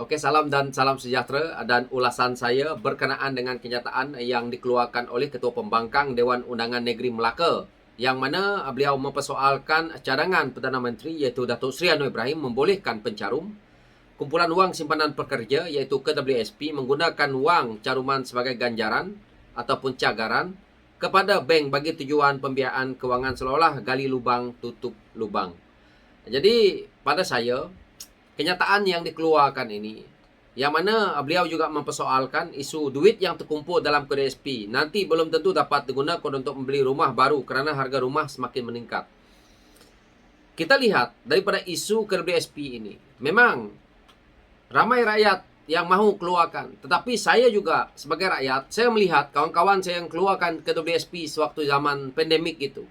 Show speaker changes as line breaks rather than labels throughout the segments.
Oke, salam dan salam sejahtera dan ulasan saya berkenaan dengan kenyataan yang dikeluarkan oleh Ketua Pembangkang Dewan Undangan Negeri Melaka yang mana beliau mempersoalkan cadangan Perdana Menteri iaitu Datuk Seri Anwar Ibrahim membolehkan pencarum kumpulan wang simpanan pekerja iaitu KWSP menggunakan wang caruman sebagai ganjaran ataupun cagaran kepada bank bagi tujuan pembiayaan kewangan seolah-olah gali lubang tutup lubang. Jadi pada saya kenyataan yang dikeluarkan ini yang mana beliau juga mempersoalkan isu duit yang terkumpul dalam KWSP nanti belum tentu dapat digunakan untuk membeli rumah baru kerana harga rumah semakin meningkat. Kita lihat daripada isu KWSP ini, memang ramai rakyat yang mahu keluarkan. Tetapi saya juga sebagai rakyat, saya melihat kawan-kawan saya yang keluarkan KWSP sewaktu zaman pandemik itu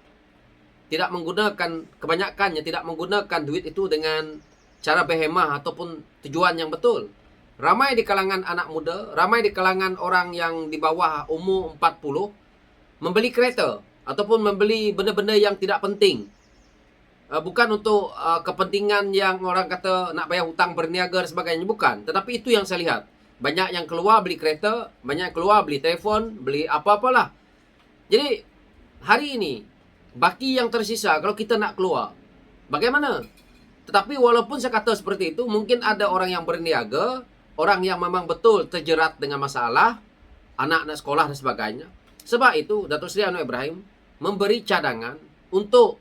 tidak menggunakan, kebanyakannya tidak menggunakan duit itu dengan cara berhemah ataupun tujuan yang betul. Ramai di kalangan anak muda, ramai di kalangan orang yang di bawah umur 40 membeli kereta ataupun membeli benda-benda yang tidak penting. Bukan untuk kepentingan yang orang kata nak bayar hutang berniaga dan sebagainya, bukan. Tetapi itu yang saya lihat. Banyak yang keluar beli kereta, banyak yang keluar beli telefon, beli apa-apalah. Jadi hari ini baki yang tersisa kalau kita nak keluar, bagaimana? Tetapi walaupun saya kata seperti itu, mungkin ada orang yang berniaga, orang yang memang betul terjerat dengan masalah, anak-anak sekolah dan sebagainya. Sebab itu Datuk Seri Anwar Ibrahim memberi cadangan untuk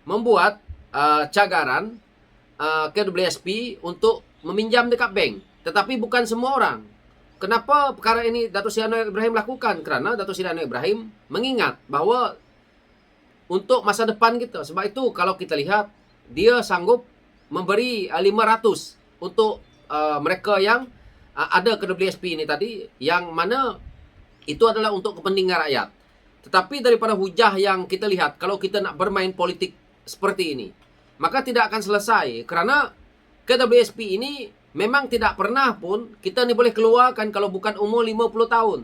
membuat cagaran KWSP untuk meminjam dekat bank. Tetapi bukan semua orang. Kenapa perkara ini Datuk Seri Anwar Ibrahim lakukan? Kerana Datuk Seri Anwar Ibrahim mengingat bahawa untuk masa depan kita. Sebab itu kalau kita lihat, dia sanggup memberi 500 untuk mereka yang ada KWSP ini tadi, yang mana itu adalah untuk kepentingan rakyat. Tetapi daripada hujah yang kita lihat, kalau kita nak bermain politik seperti ini, maka tidak akan selesai. Kerana KWSP ini memang tidak pernah pun kita ni boleh keluarkan kalau bukan umur 50 tahun.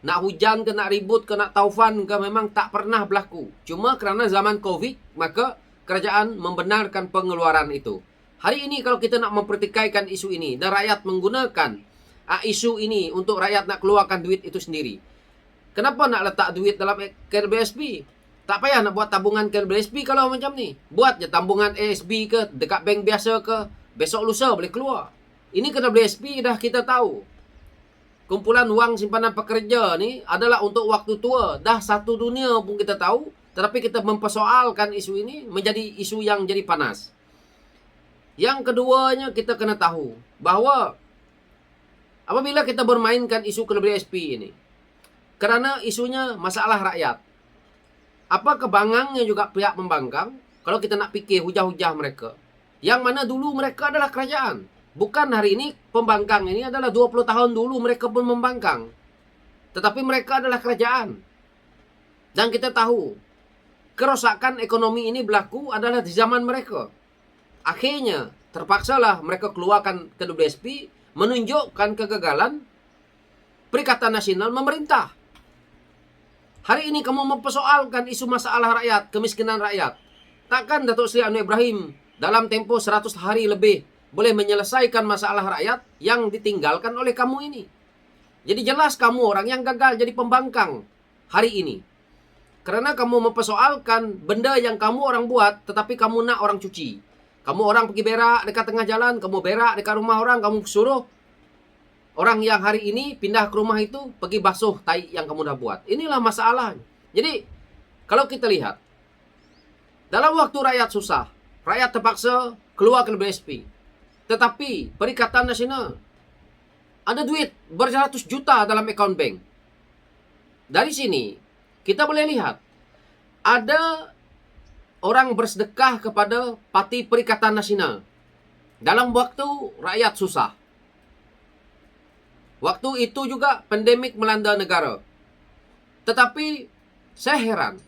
Nak hujan ke, nak ribut ke, nak taufan ke, memang tak pernah berlaku. Cuma kerana zaman COVID, maka kerajaan membenarkan pengeluaran itu. Hari ini kalau kita nak mempertikaikan isu ini dan rakyat menggunakan isu ini untuk rakyat nak keluarkan duit itu sendiri, kenapa nak letak duit dalam KWSP? Tak payah nak buat tabungan KWSP kalau macam ni. Buat je tabungan ASB ke, dekat bank biasa ke, besok lusa boleh keluar. Ini KWSP dah kita tahu. Kumpulan wang simpanan pekerja ni adalah untuk waktu tua. Dah satu dunia pun kita tahu. Tetapi kita mempersoalkan isu ini menjadi isu yang jadi panas. Yang keduanya kita kena tahu bahawa apabila kita bermainkan isu KWSP ini, kerana isunya masalah rakyat, apa kebangangnya juga pihak pembangkang kalau kita nak fikir hujah-hujah mereka, yang mana dulu mereka adalah kerajaan. Bukan hari ini pembangkang ini adalah 20 tahun dulu mereka pun membangkang. Tetapi mereka adalah kerajaan. Dan kita tahu, kerosakan ekonomi ini berlaku adalah di zaman mereka. Akhirnya, terpaksalah mereka keluarkan KWSP, menunjukkan kegagalan Perikatan Nasional memerintah. Hari ini kamu mempersoalkan isu masalah rakyat, kemiskinan rakyat. Takkan Datuk Seri Anwar Ibrahim dalam tempoh 100 hari lebih boleh menyelesaikan masalah rakyat yang ditinggalkan oleh kamu ini. Jadi jelas kamu orang yang gagal jadi pembangkang hari ini. Kerana kamu mempersoalkan benda yang kamu orang buat, tetapi kamu nak orang cuci. Kamu orang pergi berak dekat tengah jalan, kamu berak dekat rumah orang, kamu suruh orang yang hari ini pindah ke rumah itu pergi basuh tai yang kamu dah buat. Inilah masalahnya. Jadi, kalau kita lihat, dalam waktu rakyat susah, rakyat terpaksa keluar KWSP. Tetapi Perikatan Nasional ada duit beratus juta dalam akaun bank. Dari sini kita boleh lihat ada orang bersedekah kepada Parti Perikatan Nasional dalam waktu rakyat susah. Waktu itu juga pandemik melanda negara. Tetapi saya heran,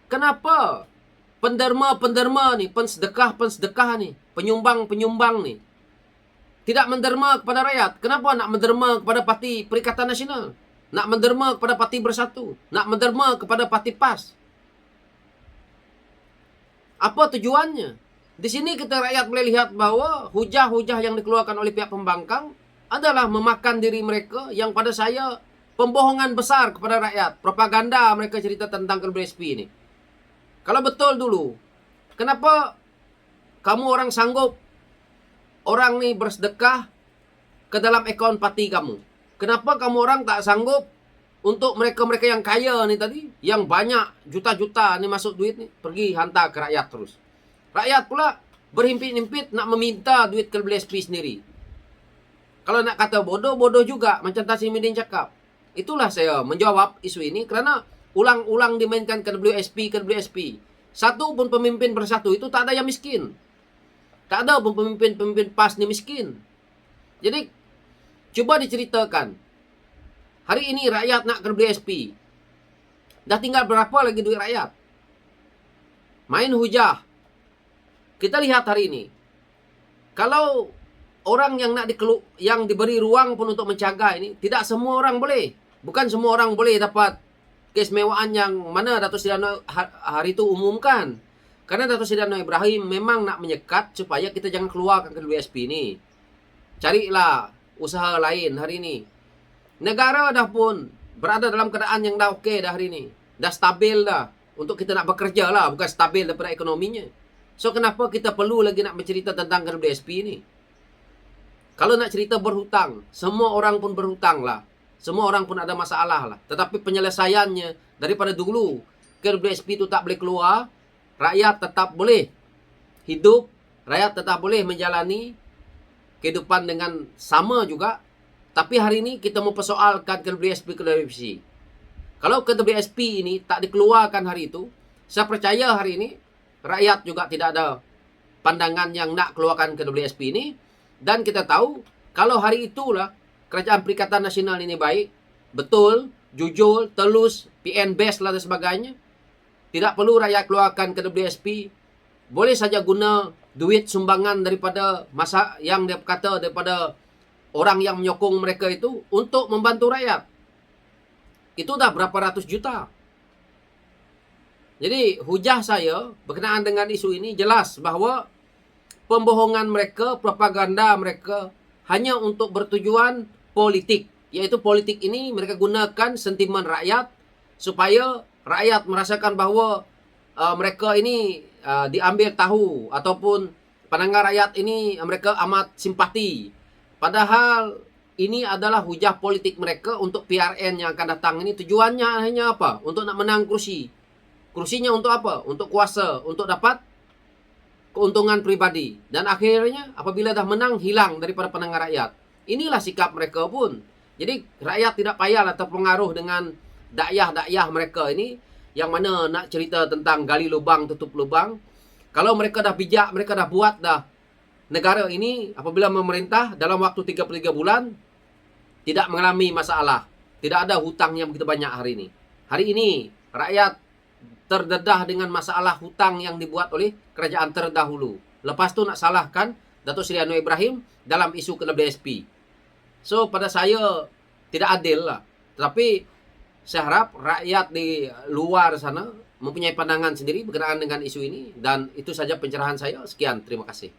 kenapa penderma-penderma ni, pensedekah-pensedekah ni, penyumbang-penyumbang ni tidak menderma kepada rakyat? Kenapa nak menderma kepada Parti Perikatan Nasional? Nak menderma kepada Parti Bersatu? Nak menderma kepada Parti PAS? Apa tujuannya? Di sini kita rakyat boleh lihat bahwa hujah-hujah yang dikeluarkan oleh pihak pembangkang adalah memakan diri mereka yang pada saya pembohongan besar kepada rakyat. Propaganda mereka cerita tentang KWSP ini. Kalau betul dulu, kenapa kamu orang sanggup orang nih bersedekah ke dalam akaun parti kamu? Kenapa kamu orang tak sanggup untuk mereka-mereka yang kaya nih tadi, yang banyak juta-juta nih masuk duit nih, pergi hantar ke rakyat terus. Rakyat pula berhimpit-himpit nak meminta duit ke KWSP sendiri. Kalau nak kata bodoh, bodoh juga macam Tasimuddin cakap. Itulah saya menjawab isu ini kerana ulang-ulang dimainkan KWSP. Satu pun pemimpin bersatu itu tak ada yang miskin. Tak ada pun pemimpin PAS ni miskin. Jadi cuba diceritakan. Hari ini rakyat nak KWSP. Dah tinggal berapa lagi duit rakyat? Main hujah. Kita lihat hari ini. Kalau orang yang yang diberi ruang pun untuk menjaga ini, tidak semua orang boleh. Bukan semua orang boleh dapat keistimewaan yang mana Datuk Seri Anwar hari itu umumkan. Karena Datuk Seri Anwar Ibrahim memang nak menyekat supaya kita jangan keluarkan KWSP ini. Carilah usaha lain hari ini. Negara dah pun berada dalam keadaan yang dah okey dah hari ini. Dah stabil dah. Untuk kita nak bekerja lah. Bukan stabil daripada ekonominya. So kenapa kita perlu lagi nak bercerita tentang KWSP ini? Kalau nak cerita berhutang, semua orang pun berhutang lah. Semua orang pun ada masalah lah. Tetapi penyelesaiannya daripada dulu KWSP itu tak boleh keluar, rakyat tetap boleh hidup, rakyat tetap boleh menjalani kehidupan dengan sama juga. Tapi hari ini kita mempersoalkan KWSP. Kalau KWSP ini tak dikeluarkan hari itu, saya percaya hari ini rakyat juga tidak ada pandangan yang nak keluarkan KWSP ini. Dan kita tahu, kalau hari itulah Kerajaan Perikatan Nasional ini baik, betul, jujur, telus, PN best lah dan sebagainya, tidak perlu rakyat keluarkan KWSP. Boleh saja guna duit sumbangan daripada masa yang dia kata daripada orang yang menyokong mereka itu untuk membantu rakyat. Itu dah berapa ratus juta. Jadi hujah saya berkenaan dengan isu ini jelas bahawa pembohongan mereka, propaganda mereka hanya untuk bertujuan politik. Iaitu politik ini mereka gunakan sentimen rakyat supaya rakyat merasakan bahawa mereka ini diambil tahu ataupun pandangan rakyat ini mereka amat simpati. Padahal ini adalah hujah politik mereka untuk PRN yang akan datang ini. Tujuannya hanya apa? Untuk nak menang kursi. Kursinya untuk apa? Untuk kuasa, untuk dapat keuntungan pribadi. Dan akhirnya apabila dah menang, hilang daripada pandangan rakyat. Inilah sikap mereka pun. Jadi rakyat tidak payahlah terpengaruh dengan dakyah-dakyah mereka ini yang mana nak cerita tentang gali lubang, tutup lubang. Kalau mereka dah bijak, mereka dah buat dah negara ini apabila memerintah dalam waktu 33 bulan tidak mengalami masalah. Tidak ada hutang yang begitu banyak hari ini. Hari ini rakyat terdedah dengan masalah hutang yang dibuat oleh kerajaan terdahulu. Lepas tu nak salahkan Datuk Seri Anwar Ibrahim dalam isu KWSP. So pada saya tidak adil lah. Tetapi saya harap rakyat di luar sana mempunyai pandangan sendiri berkenaan dengan isu ini. Dan itu saja pencerahan saya. Sekian, terima kasih.